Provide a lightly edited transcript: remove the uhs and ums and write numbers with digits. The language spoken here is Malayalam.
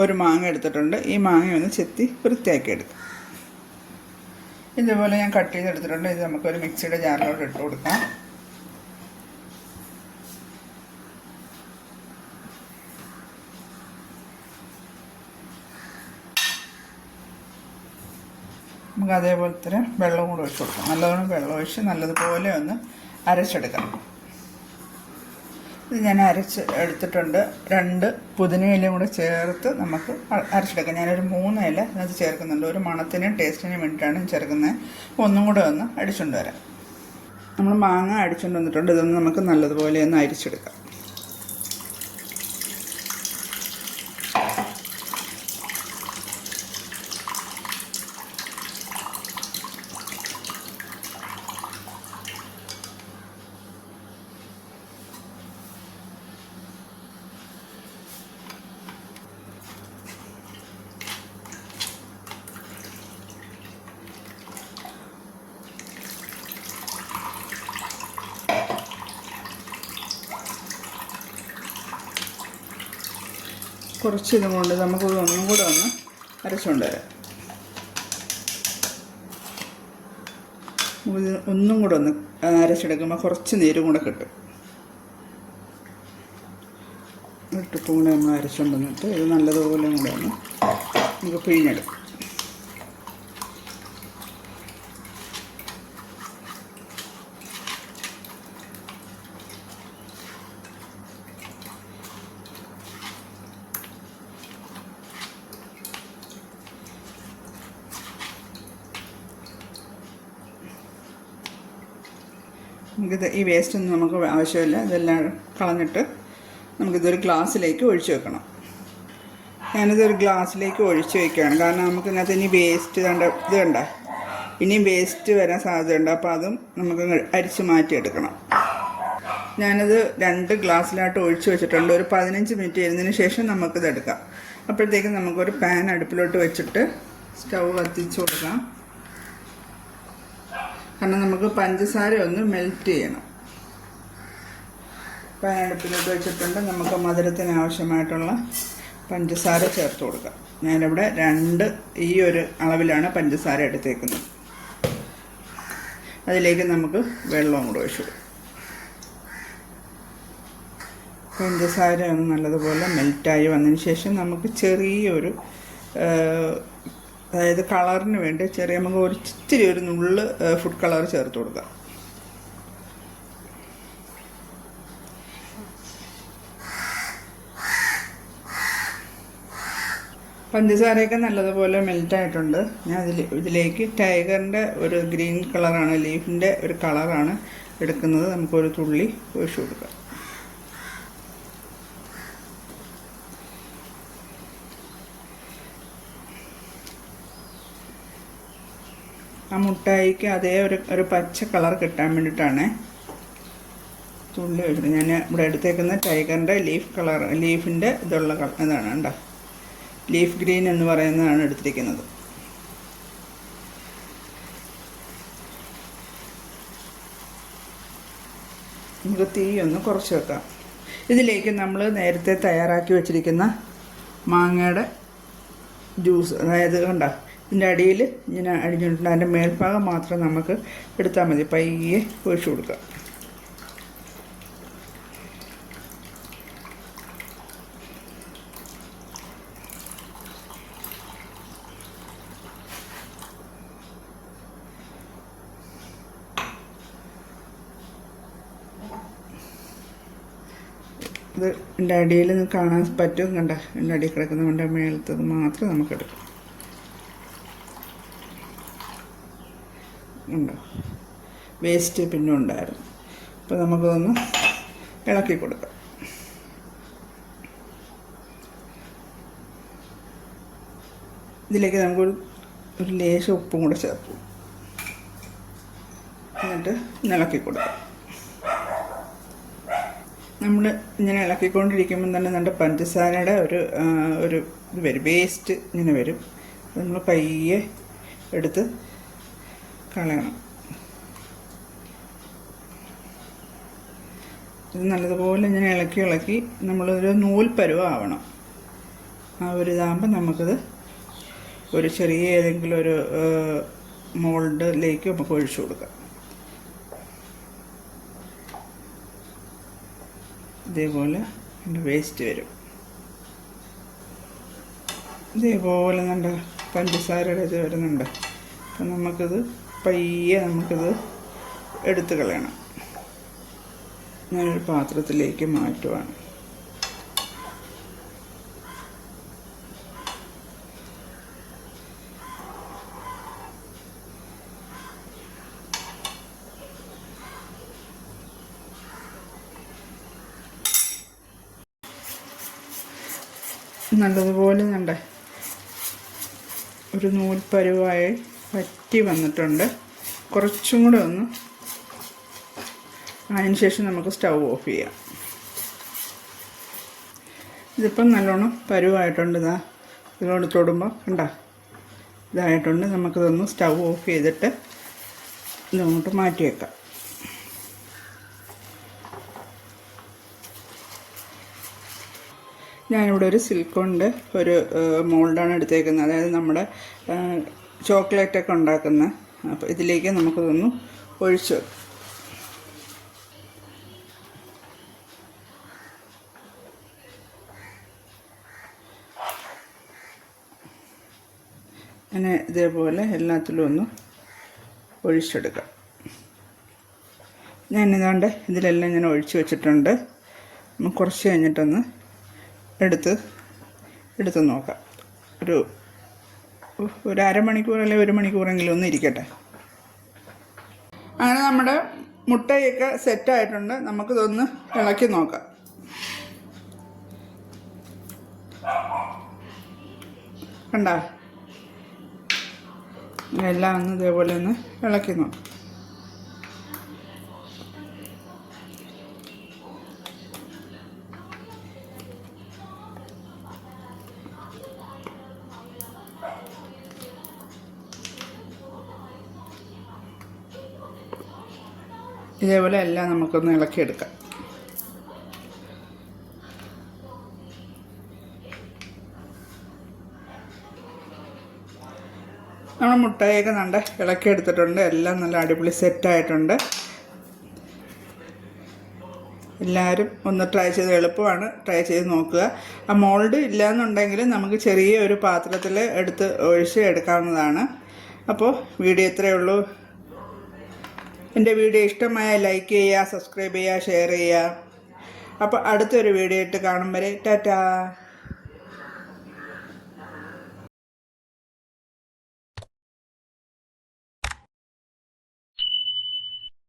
ഒരു മാങ്ങ എടുത്തിട്ടുണ്ട്. ഈ മാങ്ങ ഒന്ന് ചെത്തി വൃത്തിയാക്കി എടുക്കാം. ഇതുപോലെ ഞാൻ കട്ട് ചെയ്തെടുത്തിട്ടുണ്ട്. ഇത് നമുക്കൊരു മിക്സിയുടെ ജാറിലോട്ട് ഇട്ട് കൊടുക്കാം. നമുക്ക് അതേപോലെ തന്നെ വെള്ളം കൂടെ ഒഴിച്ച് കൊടുക്കാം. നല്ലവണ്ണം വെള്ളം ഒഴിച്ച് നല്ലതുപോലെ ഒന്ന് അരച്ചെടുക്കാം. ഇത് ഞാൻ അരച്ച് എടുത്തിട്ടുണ്ട്. 2 പുതിനയിലയും കൂടെ ചേർത്ത് നമുക്ക് അരച്ചെടുക്കാം. ഞാനൊരു 3 ഇല അത് ചേർക്കുന്നുണ്ട്. ഒരു മണത്തിനും ടേസ്റ്റിനും വേണ്ടിയിട്ടാണ് ചേർക്കുന്നത്. ഒന്നും കൂടെ ഒന്ന് അടിച്ചുകൊണ്ട് വരാം. നമ്മൾ മാങ്ങ അടിച്ചുകൊണ്ട് വന്നിട്ടുണ്ട്. ഇതൊന്ന് നമുക്ക് നല്ലതുപോലെ ഒന്ന് അരിച്ചെടുക്കാം. കുറച്ച് ഇതും കൊണ്ട് നമുക്ക് ഒന്നും കൂടെ ഒന്ന് അരച്ചുകൊണ്ട് വരാം. ഒന്നും കൂടെ ഒന്ന് അരച്ചെടുക്കുമ്പോൾ കുറച്ച് നീരും കൂടെ കിട്ടും. ഇട്ടിപ്പും കൂടെ നമ്മൾ അരച്ചുകൊണ്ട് വന്നിട്ട് ഇത് നല്ലതുപോലെ കൂടെ ഒന്ന് നമുക്ക് പിഴിഞ്ഞെടുക്കും. നമുക്കിത് ഈ വേസ്റ്റൊന്നും നമുക്ക് ആവശ്യമില്ല. ഇതെല്ലാം കളഞ്ഞിട്ട് നമുക്കിതൊരു ഗ്ലാസ്സിലേക്ക് ഒഴിച്ച് വെക്കണം. ഞാനിതൊരു ഗ്ലാസ്സിലേക്ക് ഒഴിച്ച് വയ്ക്കുകയാണ്. കാരണം നമുക്ക് ഇതിനകത്ത് ഇനി വേസ്റ്റ് ഇത് കണ്ട ഇനിയും വേസ്റ്റ് വരാൻ സാധ്യതയുണ്ട്. അപ്പോൾ അതും നമുക്ക് അരിച്ച് മാറ്റിയെടുക്കണം. ഞാനത് 2 ഗ്ലാസ്സിലായിട്ട് ഒഴിച്ച് വെച്ചിട്ടുണ്ട്. ഒരു 15 മിനിറ്റ് ഇരുന്നതിന് ശേഷം നമുക്കിത് എടുക്കാം. അപ്പോഴത്തേക്കും നമുക്കൊരു പാൻ അടുപ്പിലോട്ട് വെച്ചിട്ട് സ്റ്റൗ കത്തിച്ച് കൊടുക്കാം. കാരണം നമുക്ക് പഞ്ചസാര ഒന്ന് മെൽറ്റ് ചെയ്യണം. പാൻ അടുപ്പിലോട്ട് വെച്ചിട്ടുണ്ട്. നമുക്ക് മധുരത്തിന് ആവശ്യമായിട്ടുള്ള പഞ്ചസാര ചേർത്ത് കൊടുക്കാം. ഞാനിവിടെ 2 ഈ ഒരു അളവിലാണ് പഞ്ചസാര എടുത്തേക്കുന്നത്. അതിലേക്ക് നമുക്ക് വെള്ളവും കൂടെ ഒഴിച്ചു കൊടുക്കാം. പഞ്ചസാര ഒന്ന് നല്ലതുപോലെ മെൽറ്റായി വന്നതിന് ശേഷം നമുക്ക് ചെറിയൊരു അതായത് കളറിന് വേണ്ടി നമുക്ക് ഇച്ചിരി ഒരു നുള്ള് ഫുഡ് കളർ ചേർത്ത് കൊടുക്കാം. പഞ്ചസാരയൊക്കെ നല്ലതുപോലെ മെൽറ്റായിട്ടുണ്ട്. ഞാൻ ഇതിലേക്ക് ടൈഗറിൻ്റെ ഒരു ഗ്രീൻ കളറാണ്, ലീഫിൻ്റെ ഒരു കളറാണ് എടുക്കുന്നത്. നമുക്കൊരു തുള്ളി ഒഴിച്ചു കൊടുക്കാം. ആ മുട്ടായിക്ക് അതേ ഒരു പച്ച കളർ കിട്ടാൻ വേണ്ടിയിട്ടാണ് തുള്ളി ഒഴിച്ചത്. ഞാൻ ഇവിടെ എടുത്തേക്കുന്ന ടൈഗറിൻ്റെ ലീഫിൻ്റെ ഇതുള്ള ഇതാണ് കണ്ടോ, ലീഫ് ഗ്രീൻ എന്ന് പറയുന്നതാണ് എടുത്തിരിക്കുന്നത്. നമുക്ക് തീ ഒന്ന് കുറച്ച് വെക്കാം. ഇതിലേക്ക് നമ്മൾ നേരത്തെ തയ്യാറാക്കി വെച്ചിരിക്കുന്ന മാങ്ങയുടെ ജ്യൂസ്, അതായത് കണ്ടോ ഇതിൻ്റെ അടിയിൽ ഇങ്ങനെ അടിഞ്ഞിട്ടുണ്ട്. അതിൻ്റെ മേൽഭാഗം മാത്രം നമുക്ക് എടുത്താൽ മതി. പയ്യെ ഒഴിച്ചു കൊടുക്കുക. ഇത് എൻ്റെ അടിയിൽ കാണാൻ പറ്റും. കണ്ട എൻ്റെ അടിയിൽ കിടക്കുന്നതിൻ്റെ മേലത്തത് മാത്രം നമുക്കെടുക്കാം. ഉണ്ടോ, വേസ്റ്റ് പിന്നെ ഉണ്ടായിരുന്നു. അപ്പോൾ നമുക്കതൊന്ന് ഇളക്കി കൊടുക്കാം. ഇതിലേക്ക് നമുക്കൊരു ലേശം ഉപ്പും കൂടെ ചേർക്കും. എന്നിട്ട് ഇളക്കി കൊടുക്കാം. നമ്മൾ ഇങ്ങനെ ഇളക്കിക്കൊണ്ടിരിക്കുമ്പോൾ തന്നെ നമ്മുടെ പഞ്ചസാരയുടെ ഒരു ഇത് വരും, വേസ്റ്റ് ഇങ്ങനെ വരും. നമ്മൾ പയ്യെ എടുത്ത് കളയണം. ഇത് നല്ലതുപോലെ ഇങ്ങനെ ഇളക്കി നമ്മളൊരു നൂൽ പരുവം ആവണം. ആ ഒരു ഇതാകുമ്പോൾ നമുക്കത് ഒരു ചെറിയ ഏതെങ്കിലും ഒരു മോൾഡിലേക്ക് നമുക്ക് ഒഴിച്ചു കൊടുക്കാം. ഇതേപോലെ വേസ്റ്റ് വരും. ഇതേപോലെ നല്ല പഞ്ചസാരയുടെ ഇത് വരുന്നുണ്ട്. അപ്പം നമുക്കിത് പയ്യെ എടുത്ത് കളയണം. ഞാനൊരു പാത്രത്തിലേക്ക് മാറ്റുവാണ്. നല്ലതുപോലെ ഒരു നൂൽപ്പരുവായി വറ്റി വന്നിട്ടുണ്ട്. കുറച്ചും കൂടെ ഒന്ന് അതിന് ശേഷം നമുക്ക് സ്റ്റൗ ഓഫ് ചെയ്യാം. ഇതിപ്പം നല്ലോണം പരുവായിട്ടുണ്ട്. ഇതിനോട് തൊടുമ്പോൾ ഇതായിട്ടുണ്ട്. നമുക്കിതൊന്ന് സ്റ്റൗ ഓഫ് ചെയ്തിട്ട് ഇതങ്ങോട്ട് മാറ്റി വെക്കാം. ഞാനിവിടെ ഒരു സിലിക്കോണിൻ്റെ ഒരു മോൾഡാണ് എടുത്തേക്കുന്നത്. അതായത് നമ്മുടെ ചോക്ലേറ്റൊക്കെ ഉണ്ടാക്കുന്ന. അപ്പോൾ ഇതിലേക്ക് നമുക്കിതൊന്ന് ഒഴിച്ചു വെക്കാം. അങ്ങനെ ഇതേപോലെ എല്ലാത്തിലും ഒന്ന് ഒഴിച്ചെടുക്കാം. ഞാനിതാണ്ട് ഇതിലെല്ലാം ഞാൻ ഒഴിച്ചു വെച്ചിട്ടുണ്ട്. നമുക്ക് കുറച്ച് കഴിഞ്ഞിട്ടൊന്ന് എടുത്ത് നോക്കാം. ഒരു അരമണിക്കൂർ അല്ലെങ്കിൽ 1 മണിക്കൂറെങ്കിലും ഒന്ന് ഇരിക്കട്ടെ. അങ്ങനെ നമ്മുടെ മുട്ടയൊക്കെ സെറ്റായിട്ടുണ്ട്. നമുക്കിതൊന്ന് ഇളക്കി നോക്കാം. കണ്ടോ? എല്ലാം ഒന്ന് ഇതേപോലെ ഒന്ന് ഇളക്കി നോക്കാം. ഇതേപോലെ എല്ലാം നമുക്കൊന്ന് ഇളക്കിയെടുക്കാം. നമ്മൾ മുട്ടയൊക്കെ ഇളക്കിയെടുത്തിട്ടുണ്ട്. എല്ലാം നല്ല അടിപൊളി സെറ്റായിട്ടുണ്ട്. എല്ലാവരും ഒന്ന് ട്രൈ ചെയ്ത്, എളുപ്പമാണ്, ട്രൈ ചെയ്ത് നോക്കുക. ആ മോൾഡ് ഇല്ലയെന്നുണ്ടെങ്കിൽ നമുക്ക് ചെറിയ ഒരു പാത്രത്തിൽ എടുത്ത് ഒഴിച്ച് എടുക്കാവുന്നതാണ്. അപ്പോൾ വീഡിയോ ഇത്രയേ ഉള്ളൂ. എൻ്റെ വീഡിയോ ഇഷ്ടമായ ലൈക്ക് ചെയ്യുക, സബ്സ്ക്രൈബ് ചെയ്യുക, ഷെയർ ചെയ്യുക. അപ്പോൾ അടുത്തൊരു വീഡിയോ ഇട്ട് കാണും വരെ ടാറ്റാ.